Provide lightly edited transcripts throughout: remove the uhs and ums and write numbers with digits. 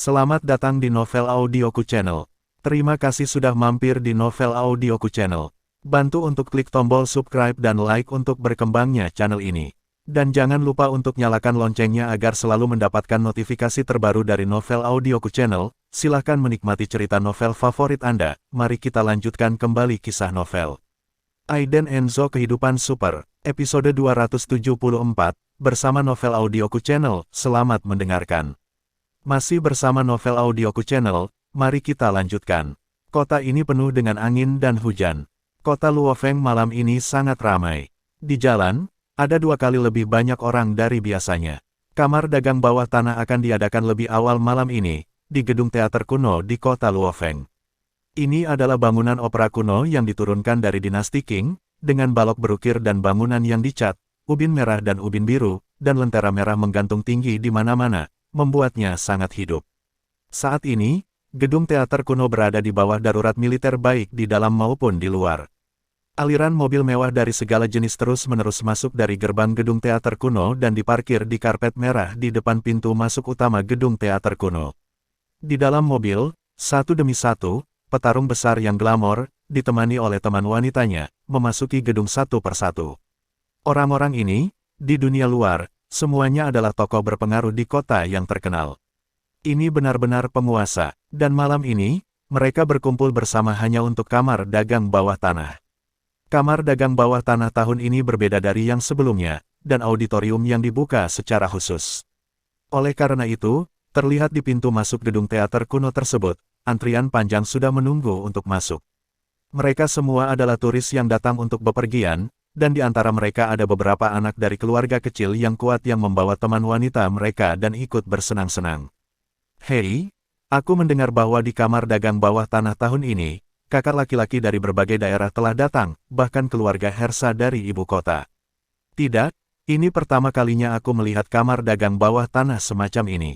Selamat datang di Novel Audioku Channel. Terima kasih sudah mampir di Novel Audioku Channel. Bantu untuk klik tombol subscribe dan like untuk berkembangnya channel ini. Dan jangan lupa untuk nyalakan loncengnya agar selalu mendapatkan notifikasi terbaru dari Novel Audioku Channel. Silahkan menikmati cerita novel favorit Anda. Mari kita lanjutkan kembali kisah novel Aiden Enzo Kehidupan Super, episode 274, bersama Novel Audioku Channel. Selamat mendengarkan. Masih bersama Novel Audioku Channel, mari kita lanjutkan. Kota ini penuh dengan angin dan hujan. Kota Luofeng malam ini sangat ramai. Di jalan, ada 2 kali lebih banyak orang dari biasanya. Kamar dagang bawah tanah akan diadakan lebih awal malam ini, di gedung teater kuno di kota Luofeng. Ini adalah bangunan opera kuno yang diturunkan dari dinasti Qing, dengan balok berukir dan bangunan yang dicat, ubin merah dan ubin biru, dan lentera merah menggantung tinggi di mana-mana, membuatnya sangat hidup. Saat ini, gedung teater kuno berada di bawah darurat militer baik di dalam maupun di luar. Aliran mobil mewah dari segala jenis terus-menerus masuk dari gerbang gedung teater kuno dan diparkir di karpet merah di depan pintu masuk utama gedung teater kuno. Di dalam mobil, satu demi satu, petarung besar yang glamor, ditemani oleh teman wanitanya, memasuki gedung satu persatu. Orang-orang ini, di dunia luar, semuanya adalah tokoh berpengaruh di kota yang terkenal. Ini benar-benar penguasa, dan malam ini, mereka berkumpul bersama hanya untuk kamar dagang bawah tanah. Kamar dagang bawah tanah tahun ini berbeda dari yang sebelumnya, dan auditorium yang dibuka secara khusus. Oleh karena itu, terlihat di pintu masuk gedung teater kuno tersebut, antrian panjang sudah menunggu untuk masuk. Mereka semua adalah turis yang datang untuk bepergian, dan di antara mereka ada beberapa anak dari keluarga kecil yang kuat yang membawa teman wanita mereka dan ikut bersenang-senang. Hei, aku mendengar bahwa di kamar dagang bawah tanah tahun ini, kakak laki-laki dari berbagai daerah telah datang, bahkan keluarga Hersa dari ibu kota. Tidak, ini pertama kalinya aku melihat kamar dagang bawah tanah semacam ini.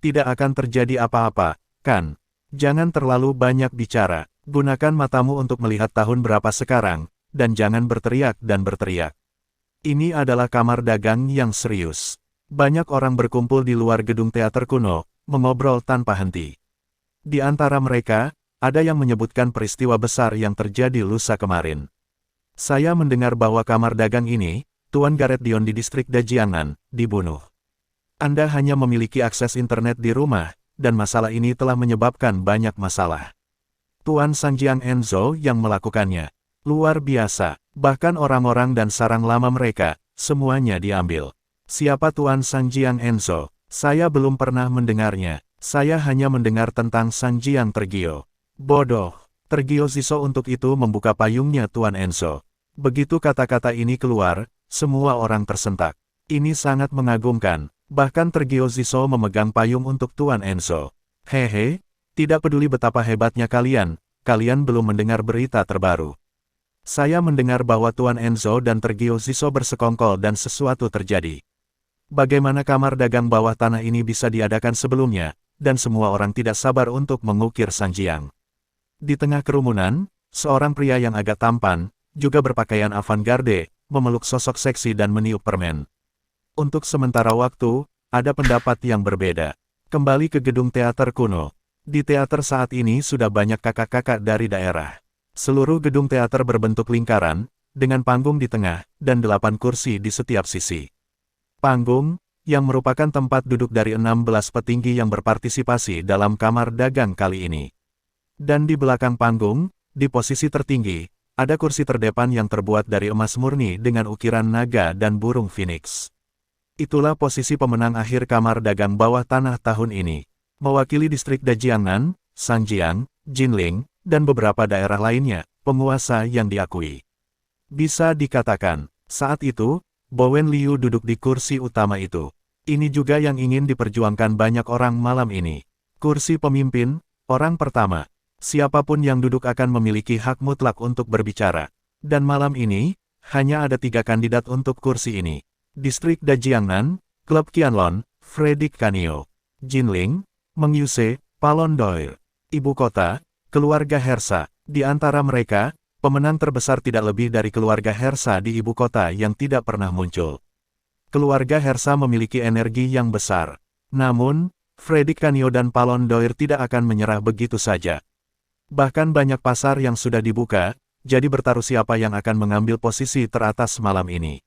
Tidak akan terjadi apa-apa, kan? Jangan terlalu banyak bicara, gunakan matamu untuk melihat tahun berapa sekarang, dan jangan berteriak dan berteriak. Ini adalah kamar dagang yang serius. Banyak orang berkumpul di luar gedung teater kuno, mengobrol tanpa henti. Di antara mereka, ada yang menyebutkan peristiwa besar yang terjadi lusa kemarin. Saya mendengar bahwa kamar dagang ini, Tuan Gareth Dion di distrik Dajiangnan, dibunuh. Anda hanya memiliki akses internet di rumah, dan masalah ini telah menyebabkan banyak masalah. Tuan Sanjiang Enzo yang melakukannya. Luar biasa, bahkan orang-orang dan sarang lama mereka, semuanya diambil. Siapa Tuan Sanjiang Enzo? Saya belum pernah mendengarnya. Saya hanya mendengar tentang Sanjiang Tergio. Bodoh. Tergio Ziso untuk itu membuka payungnya Tuan Enzo. Begitu kata-kata ini keluar, semua orang tersentak. Ini sangat mengagumkan. Bahkan Tergio Ziso memegang payung untuk Tuan Enzo. Hehe, tidak peduli betapa hebatnya kalian belum mendengar berita terbaru. Saya mendengar bahwa Tuan Enzo dan Tergio Ziso bersekongkol dan sesuatu terjadi. Bagaimana kamar dagang bawah tanah ini bisa diadakan sebelumnya, dan semua orang tidak sabar untuk mengukir Sanjiang. Di tengah kerumunan, seorang pria yang agak tampan, juga berpakaian avant-garde, memeluk sosok seksi dan meniup permen. Untuk sementara waktu, ada pendapat yang berbeda. Kembali ke gedung teater kuno. Di teater saat ini sudah banyak kakak-kakak dari daerah. Seluruh gedung teater berbentuk lingkaran, dengan panggung di tengah, dan 8 kursi di setiap sisi. Panggung, yang merupakan tempat duduk dari 16 petinggi yang berpartisipasi dalam kamar dagang kali ini. Dan di belakang panggung, di posisi tertinggi, ada kursi terdepan yang terbuat dari emas murni dengan ukiran naga dan burung phoenix. Itulah posisi pemenang akhir kamar dagang bawah tanah tahun ini. Mewakili distrik Dajiangnan, Sanjiang, Jinling, dan beberapa daerah lainnya, penguasa yang diakui. Bisa dikatakan, saat itu, Bowen Liu duduk di kursi utama itu. Ini juga yang ingin diperjuangkan banyak orang malam ini. Kursi pemimpin, orang pertama. Siapapun yang duduk akan memiliki hak mutlak untuk berbicara. Dan malam ini, hanya ada 3 kandidat untuk kursi ini. Distrik Dajiangnan, Klub Qianlong, Fredrik Kanio. Jinling, Meng Yuse, Palon Doyle. Ibu kota, keluarga Hersa. Di antara mereka, pemenang terbesar tidak lebih dari keluarga Hersa di ibu kota yang tidak pernah muncul. Keluarga Hersa memiliki energi yang besar. Namun, Freddy Kanio dan Palon Doir tidak akan menyerah begitu saja. Bahkan banyak pasar yang sudah dibuka, jadi bertaruh siapa yang akan mengambil posisi teratas malam ini.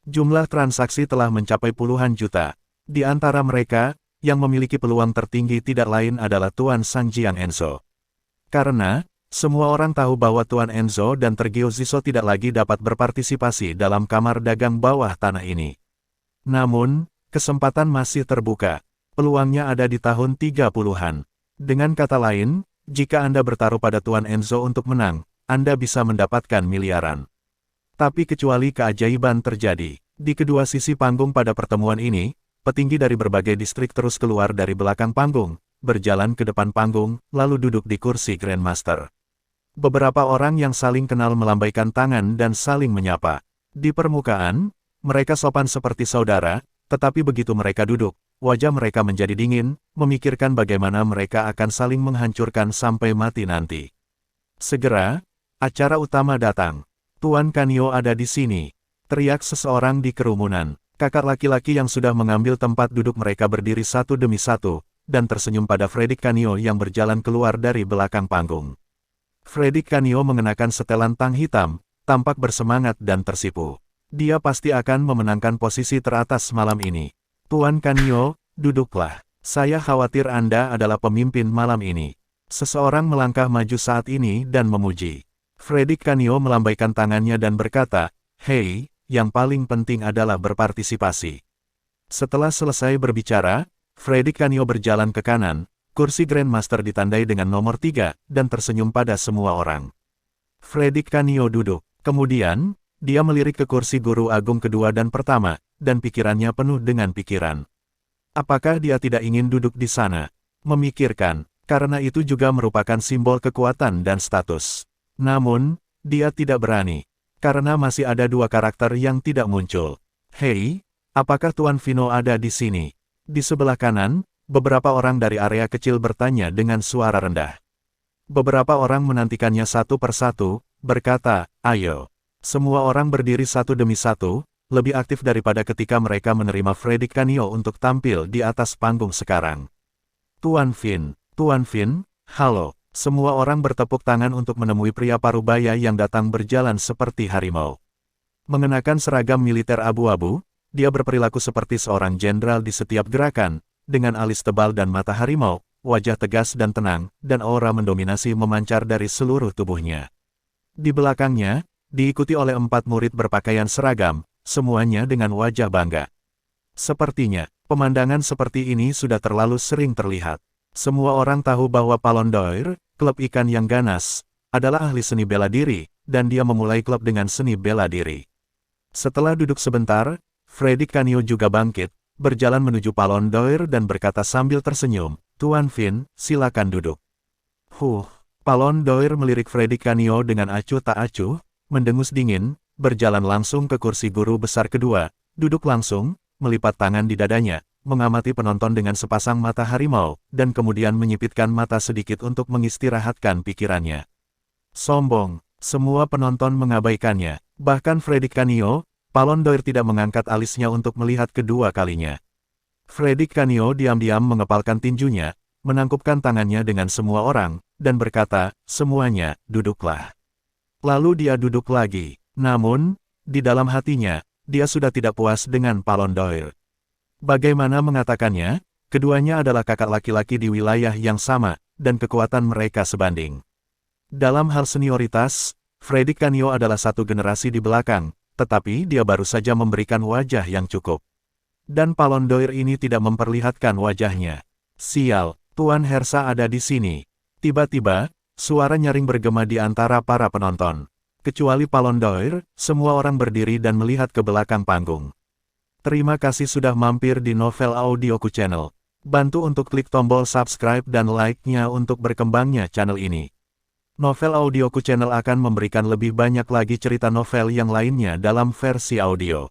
Jumlah transaksi telah mencapai puluhan juta. Di antara mereka, yang memiliki peluang tertinggi tidak lain adalah Tuan Sangjiang Enzo. Karena, semua orang tahu bahwa Tuan Enzo dan Tergio Ziso tidak lagi dapat berpartisipasi dalam kamar dagang bawah tanah ini. Namun, kesempatan masih terbuka. Peluangnya ada di tahun 30-an. Dengan kata lain, jika Anda bertaruh pada Tuan Enzo untuk menang, Anda bisa mendapatkan miliaran. Tapi kecuali keajaiban terjadi, di kedua sisi panggung pada pertemuan ini, petinggi dari berbagai distrik terus keluar dari belakang panggung, berjalan ke depan panggung, lalu duduk di kursi Grandmaster. Beberapa orang yang saling kenal melambaikan tangan dan saling menyapa. Di permukaan, mereka sopan seperti saudara, tetapi begitu mereka duduk, wajah mereka menjadi dingin, memikirkan bagaimana mereka akan saling menghancurkan sampai mati nanti. Segera, acara utama datang. Tuan Kanio ada di sini. Teriak seseorang di kerumunan. Kakak laki-laki yang sudah mengambil tempat duduk mereka berdiri satu demi satu, dan tersenyum pada Freddy Kanio yang berjalan keluar dari belakang panggung. Freddy Kanio mengenakan setelan tang hitam, tampak bersemangat dan tersipu. Dia pasti akan memenangkan posisi teratas malam ini. Tuan Kanio, duduklah. Saya khawatir Anda adalah pemimpin malam ini. Seseorang melangkah maju saat ini dan memuji. Freddy Kanio melambaikan tangannya dan berkata, "Hei, yang paling penting adalah berpartisipasi." Setelah selesai berbicara, Freddy Kanio berjalan ke kanan, kursi Grandmaster ditandai dengan nomor 3, dan tersenyum pada semua orang. Freddy Kanio duduk, kemudian, dia melirik ke kursi guru agung kedua dan pertama, dan pikirannya penuh dengan pikiran. Apakah dia tidak ingin duduk di sana? Memikirkan, karena itu juga merupakan simbol kekuatan dan status. Namun, dia tidak berani. Karena masih ada dua karakter yang tidak muncul. Hei, apakah Tuan Vino ada di sini? Di sebelah kanan, beberapa orang dari area kecil bertanya dengan suara rendah. Beberapa orang menantikannya satu persatu, berkata, "Ayo." Semua orang berdiri satu demi satu, lebih aktif daripada ketika mereka menerima Freddy Kanio untuk tampil di atas panggung sekarang. Tuan Vin, halo. Semua orang bertepuk tangan untuk menemui pria parubaya yang datang berjalan seperti harimau. Mengenakan seragam militer abu-abu, dia berperilaku seperti seorang jenderal di setiap gerakan, dengan alis tebal dan mata harimau, wajah tegas dan tenang, dan aura mendominasi memancar dari seluruh tubuhnya. Di belakangnya, diikuti oleh 4 murid berpakaian seragam, semuanya dengan wajah bangga. Sepertinya, pemandangan seperti ini sudah terlalu sering terlihat. Semua orang tahu bahwa Palon Doir, klub ikan yang ganas, adalah ahli seni bela diri, dan dia memulai klub dengan seni bela diri. Setelah duduk sebentar, Freddy Kanio juga bangkit, berjalan menuju Palon Doir dan berkata sambil tersenyum, "Tuan Vin, silakan duduk." Palon Doir melirik Freddy Kanio dengan acuh tak acuh, mendengus dingin, berjalan langsung ke kursi guru besar kedua, duduk langsung, melipat tangan di dadanya, mengamati penonton dengan sepasang mata harimau, dan kemudian menyipitkan mata sedikit untuk mengistirahatkan pikirannya. Sombong, semua penonton mengabaikannya, bahkan Freddy Kanio. Palon Doir tidak mengangkat alisnya untuk melihat kedua kalinya. Freddy Kanio diam-diam mengepalkan tinjunya, menangkupkan tangannya dengan semua orang, dan berkata, "Semuanya, duduklah." Lalu dia duduk lagi, namun, di dalam hatinya, dia sudah tidak puas dengan Palon Doir. Bagaimana mengatakannya, keduanya adalah kakak laki-laki di wilayah yang sama, dan kekuatan mereka sebanding. Dalam hal senioritas, Freddy Kanio adalah satu generasi di belakang, tetapi dia baru saja memberikan wajah yang cukup. Dan Palon Doir ini tidak memperlihatkan wajahnya. Sial, Tuan Hersa ada di sini. Tiba-tiba, suara nyaring bergema di antara para penonton. Kecuali Palon Doir, semua orang berdiri dan melihat ke belakang panggung. Terima kasih sudah mampir di Novel Audioku Channel. Bantu untuk klik tombol subscribe dan like-nya untuk berkembangnya channel ini. Novel Audioku Channel akan memberikan lebih banyak lagi cerita novel yang lainnya dalam versi audio.